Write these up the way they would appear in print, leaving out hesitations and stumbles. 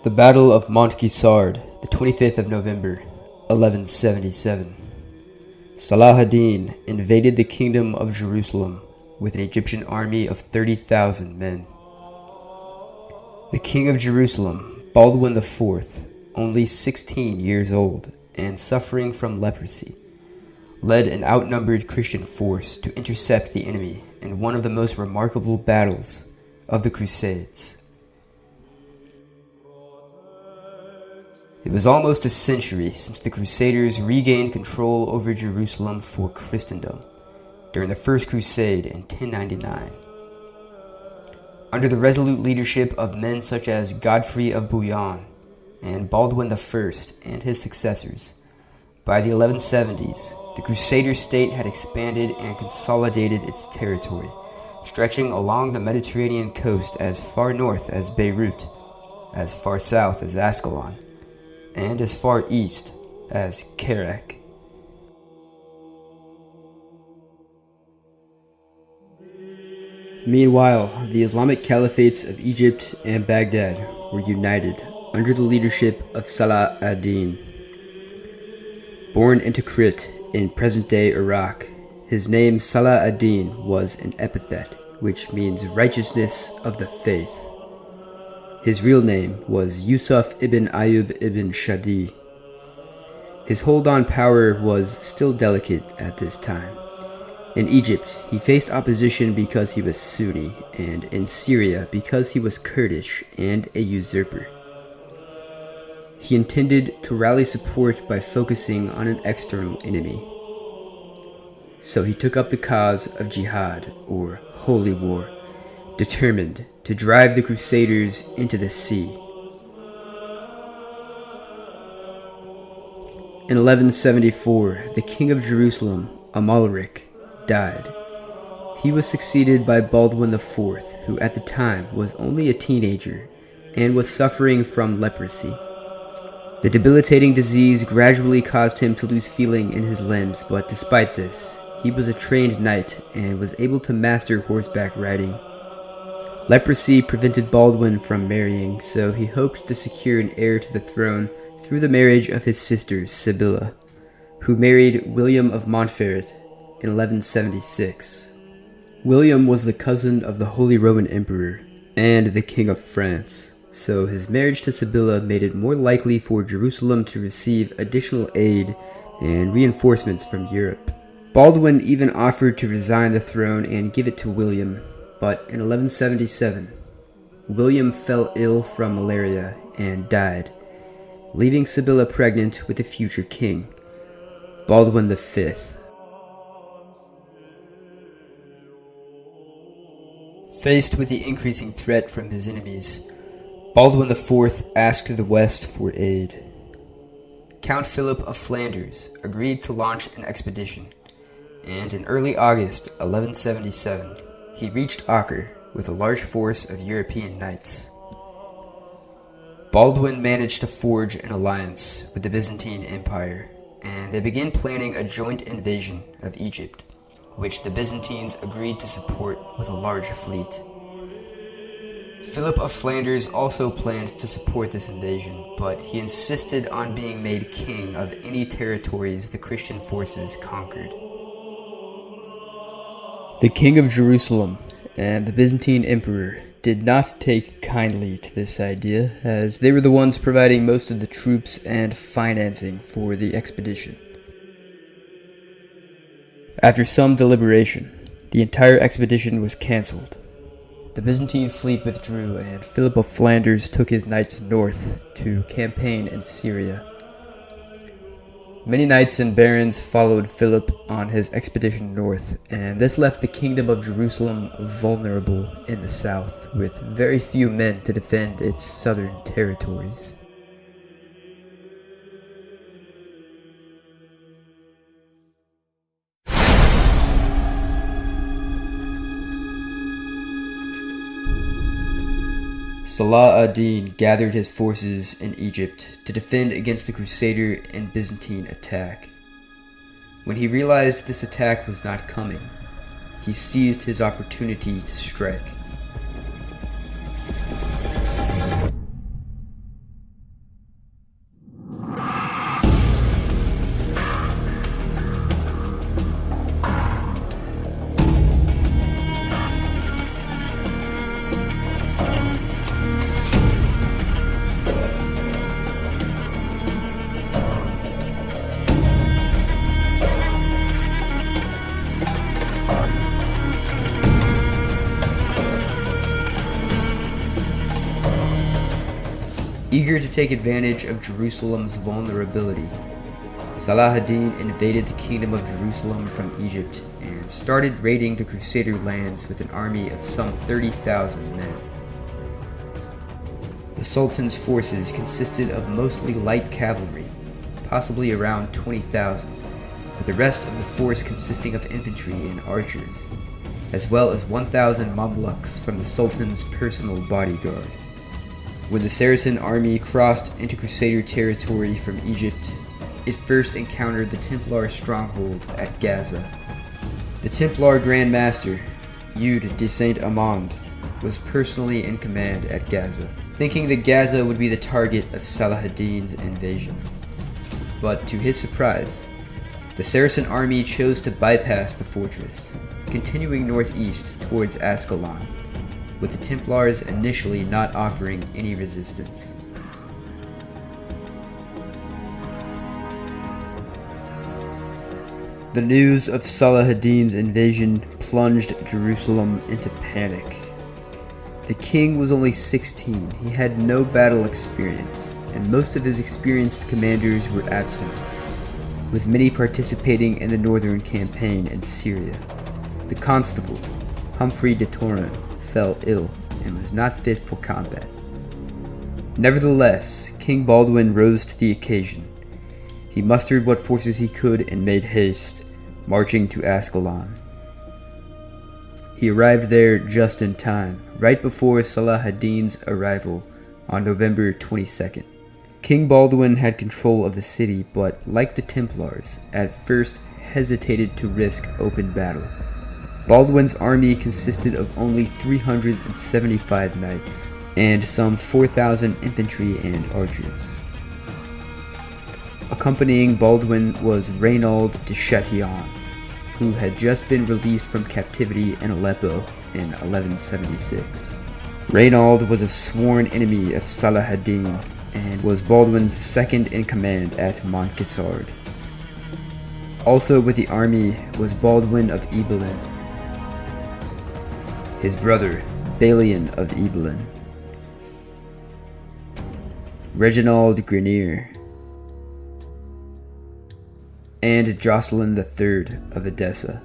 The Battle of Montgisard, the 25th of November, 1177. Salah-ad-din invaded the kingdom of Jerusalem with an Egyptian army of 30,000 men. The king of Jerusalem, Baldwin IV, only 16 years old and suffering from leprosy, led an outnumbered Christian force to intercept the enemy in one of the most remarkable battles of the Crusades. It was almost a century since the Crusaders regained control over Jerusalem for Christendom during the First Crusade in 1099. Under the resolute leadership of men such as Godfrey of Bouillon and Baldwin I and his successors, by the 1170s, the Crusader state had expanded and consolidated its territory, stretching along the Mediterranean coast as far north as Beirut, as far south as Ascalon, and as far east as Kerak. Meanwhile, the Islamic caliphates of Egypt and Baghdad were united under the leadership of Salah-ad-din. Born in Tikrit in present-day Iraq, his name Salah-ad-din was an epithet which means righteousness of the faith. His real name was Yusuf ibn Ayyub ibn Shadi. His hold on power was still delicate at this time. In Egypt, he faced opposition because he was Sunni, and in Syria because he was Kurdish and a usurper. He intended to rally support by focusing on an external enemy. So he took up the cause of jihad, or holy war, determined to drive the Crusaders into the sea. In 1174, the king of Jerusalem, Amalric, died. He was succeeded by Baldwin IV, who at the time was only a teenager and was suffering from leprosy. The debilitating disease gradually caused him to lose feeling in his limbs, but despite this, he was a trained knight and was able to master horseback riding. Leprosy prevented Baldwin from marrying, so he hoped to secure an heir to the throne through the marriage of his sister Sibylla, who married William of Montferrat in 1176. William was the cousin of the Holy Roman Emperor and the King of France, so his marriage to Sibylla made it more likely for Jerusalem to receive additional aid and reinforcements from Europe. Baldwin even offered to resign the throne and give it to William, but in 1177, William fell ill from malaria and died, leaving Sibylla pregnant with the future king, Baldwin V. Faced with the increasing threat from his enemies, Baldwin IV asked the West for aid. Count Phillip of Flanders agreed to launch an expedition, and in early August 1177, he reached Acre with a large force of European knights. Baldwin managed to forge an alliance with the Byzantine Empire, and they began planning a joint invasion of Egypt, which the Byzantines agreed to support with a large fleet. Philip of Flanders also planned to support this invasion, but he insisted on being made king of any territories the Christian forces conquered. The king of Jerusalem and the Byzantine emperor did not take kindly to this idea, as they were the ones providing most of the troops and financing for the expedition. After some deliberation, the entire expedition was cancelled. The Byzantine fleet withdrew, and Philip of Flanders took his knights north to campaign in Syria. Many knights and barons followed Philip on his expedition north, and this left the kingdom of Jerusalem vulnerable in the south, with very few men to defend its southern territories. Salah-ad-din gathered his forces in Egypt to defend against the Crusader and Byzantine attack. When he realized this attack was not coming, he seized his opportunity to strike. Eager to take advantage of Jerusalem's vulnerability, Salah-ad-din invaded the Kingdom of Jerusalem from Egypt and started raiding the Crusader lands with an army of some 30,000 men. The Sultan's forces consisted of mostly light cavalry, possibly around 20,000, with the rest of the force consisting of infantry and archers, as well as 1,000 Mamluks from the Sultan's personal bodyguard. When the Saracen army crossed into Crusader territory from Egypt, it first encountered the Templar stronghold at Gaza. The Templar Grand Master, Eudes de Saint-Amand, was personally in command at Gaza, thinking that Gaza would be the target of Salah-ad-din's invasion. But to his surprise, the Saracen army chose to bypass the fortress, continuing northeast towards Ascalon, with the Templars initially not offering any resistance. The news of Salah-ad-din's invasion plunged Jerusalem into panic. The king was only 16, he had no battle experience, and most of his experienced commanders were absent, with many participating in the northern campaign in Syria. The constable, Humphrey de Torin, fell ill and was not fit for combat. Nevertheless, King Baldwin rose to the occasion. He mustered what forces he could and made haste, marching to Ascalon. He arrived there just in time, right before Salah-ad-din's arrival on November 22nd. King Baldwin had control of the city, but like the Templars, at first hesitated to risk open battle. Baldwin's army consisted of only 375 knights, and some 4,000 infantry and archers. Accompanying Baldwin was Reynaud de Chatillon, who had just been released from captivity in Aleppo in 1176. Reynaud was a sworn enemy of Salah-ad-din and was Baldwin's second in command at Montgisard. Also with the army was Baldwin of Ibelin, his brother Balian of Ibelin, Reginald Grenier, and Jocelyn III of Edessa.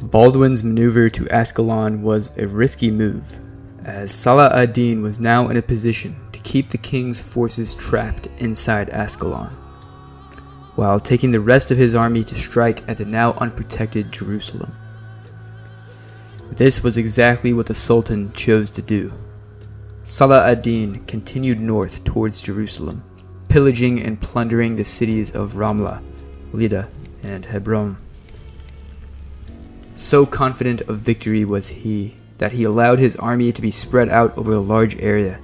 Baldwin's maneuver to Ascalon was a risky move, as Salah-ad-din was now in a position to keep the king's forces trapped inside Ascalon, while taking the rest of his army to strike at the now unprotected Jerusalem. This was exactly what the Sultan chose to do. Salah-ad-din continued north towards Jerusalem, pillaging and plundering the cities of Ramla, Lida, and Hebron. So confident of victory was he that he allowed his army to be spread out over a large area,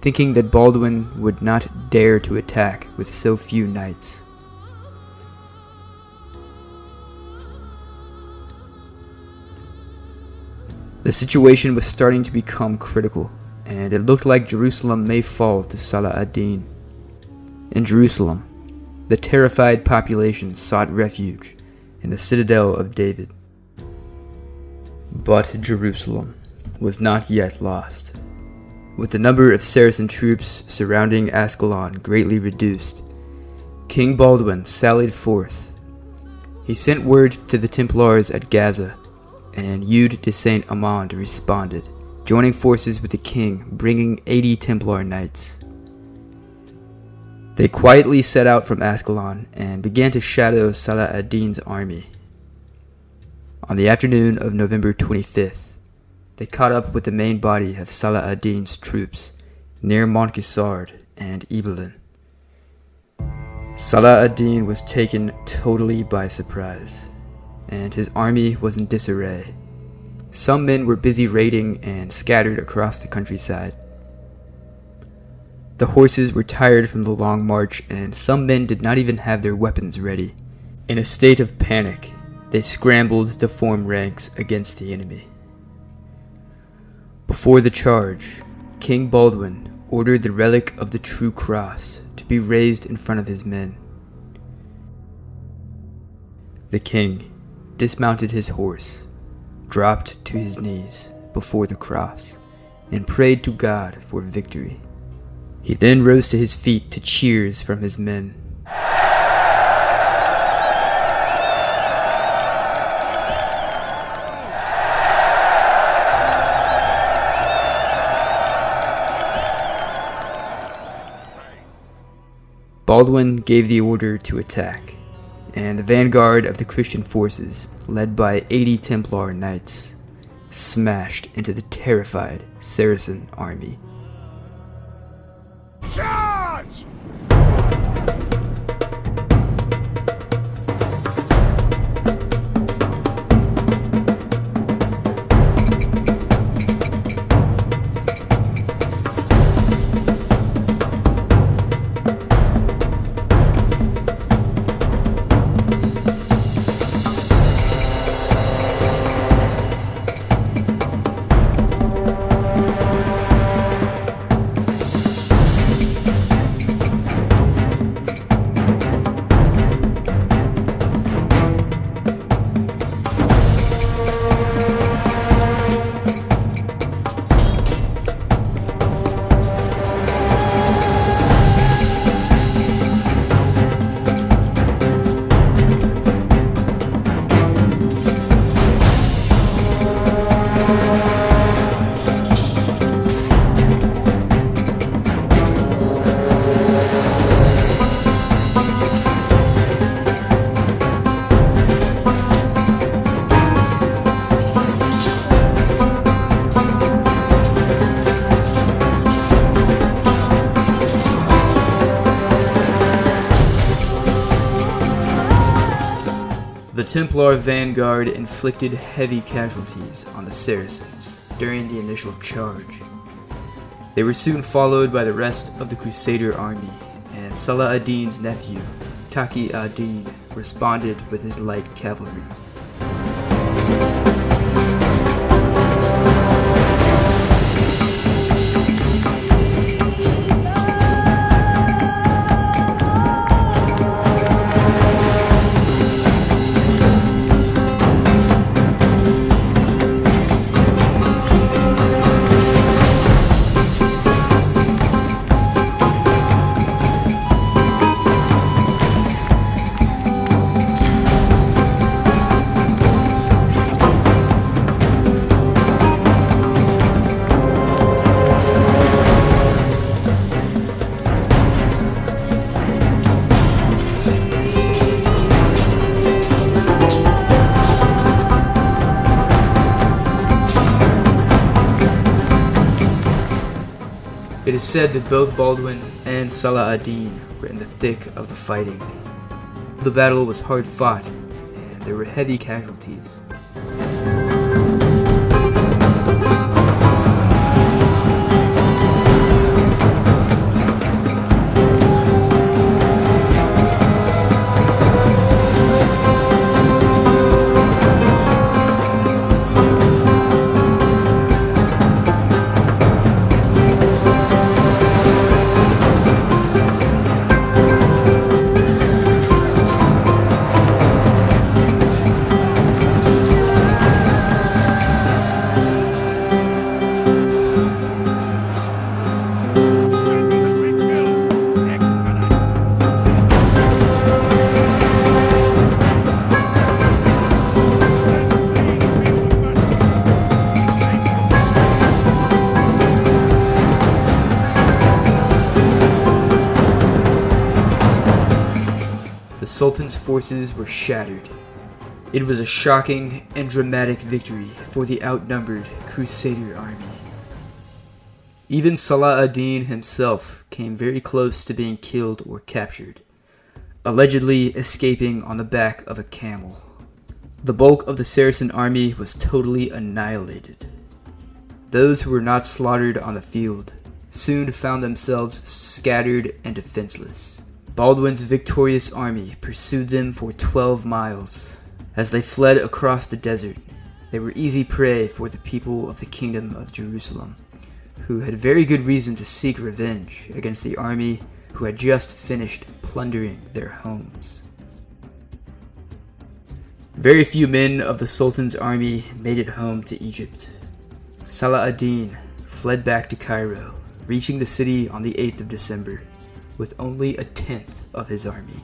thinking that Baldwin would not dare to attack with so few knights. The situation was starting to become critical, and it looked like Jerusalem may fall to Salah-ad-din. In Jerusalem, the terrified population sought refuge in the citadel of David. But Jerusalem was not yet lost. With the number of Saracen troops surrounding Ascalon greatly reduced, King Baldwin sallied forth. He sent word to the Templars at Gaza, and Eudes de Saint-Amand responded, joining forces with the king, bringing 80 Templar knights. They quietly set out from Ascalon and began to shadow Salah-ad-din's army. On the afternoon of November 25th, they caught up with the main body of Salah-ad-din's troops near Montgisard and Ibelin. Salah-ad-din was taken totally by surprise, and his army was in disarray. Some men were busy raiding and scattered across the countryside. The horses were tired from the long march, and some men did not even have their weapons ready. In a state of panic, they scrambled to form ranks against the enemy. Before the charge, King Baldwin ordered the relic of the true cross to be raised in front of his men. The king dismounted his horse, dropped to his knees, before the cross and prayed to God for victory. He then rose to his feet to cheers from his men. Baldwin gave the order to attack, and the vanguard of the Christian forces, led by 80 Templar knights, smashed into the terrified Saracen army. Charge! The Templar vanguard inflicted heavy casualties on the Saracens during the initial charge. They were soon followed by the rest of the Crusader army, and Salah-ad-din's nephew, Taqi-ad-din, responded with his light cavalry. It is said that both Baldwin and Salah-ad-din were in the thick of the fighting. The battle was hard fought, and there were heavy casualties. The Sultan's forces were shattered. It was a shocking and dramatic victory for the outnumbered Crusader army. Even Salah-ad-din himself came very close to being killed or captured, allegedly escaping on the back of a camel. The bulk of the Saracen army was totally annihilated. Those who were not slaughtered on the field soon found themselves scattered and defenseless. Baldwin's victorious army pursued them for 12 miles. As they fled across the desert, they were easy prey for the people of the Kingdom of Jerusalem, who had very good reason to seek revenge against the army who had just finished plundering their homes. Very few men of the Sultan's army made it home to Egypt. Salah-ad-din fled back to Cairo, reaching the city on the 8th of December, with only a tenth of his army.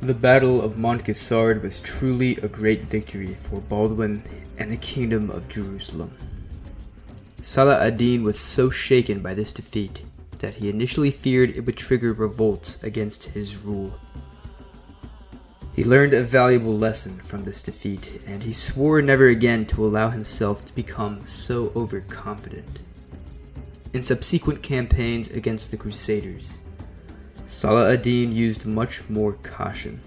The Battle of Montgisard was truly a great victory for Baldwin and the Kingdom of Jerusalem. Salah-ad-din was so shaken by this defeat that he initially feared it would trigger revolts against his rule. He learned a valuable lesson from this defeat, and he swore never again to allow himself to become so overconfident. In subsequent campaigns against the Crusaders, Salah-ad-din used much more caution.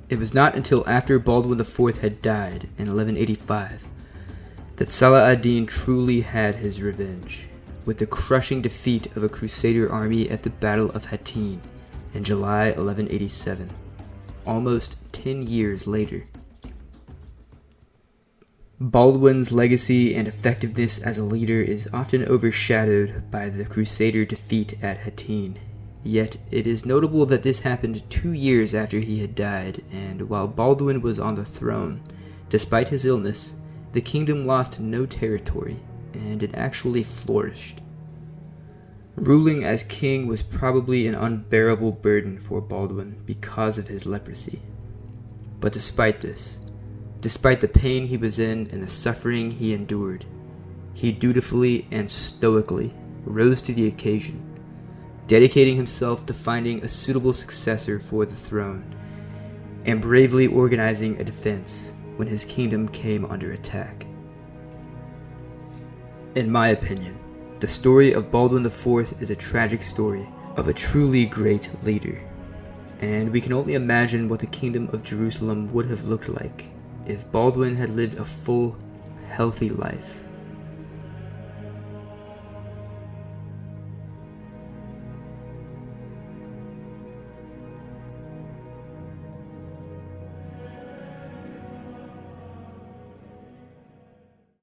It was not until after Baldwin IV had died in 1185 that Salah-ad-din truly had his revenge, with the crushing defeat of a Crusader army at the Battle of Hattin in July 1187, almost 10 years later. Baldwin's legacy and effectiveness as a leader is often overshadowed by the Crusader defeat at Hattin, yet it is notable that this happened 2 years after he had died, and while Baldwin was on the throne, despite his illness, the kingdom lost no territory, and it actually flourished. Ruling as king was probably an unbearable burden for Baldwin because of his leprosy. But despite this, despite the pain he was in and the suffering he endured, he dutifully and stoically rose to the occasion, dedicating himself to finding a suitable successor for the throne, and bravely organizing a defense when his kingdom came under attack. In my opinion, the story of Baldwin IV is a tragic story of a truly great leader, and we can only imagine what the Kingdom of Jerusalem would have looked like if Baldwin had lived a full, healthy life.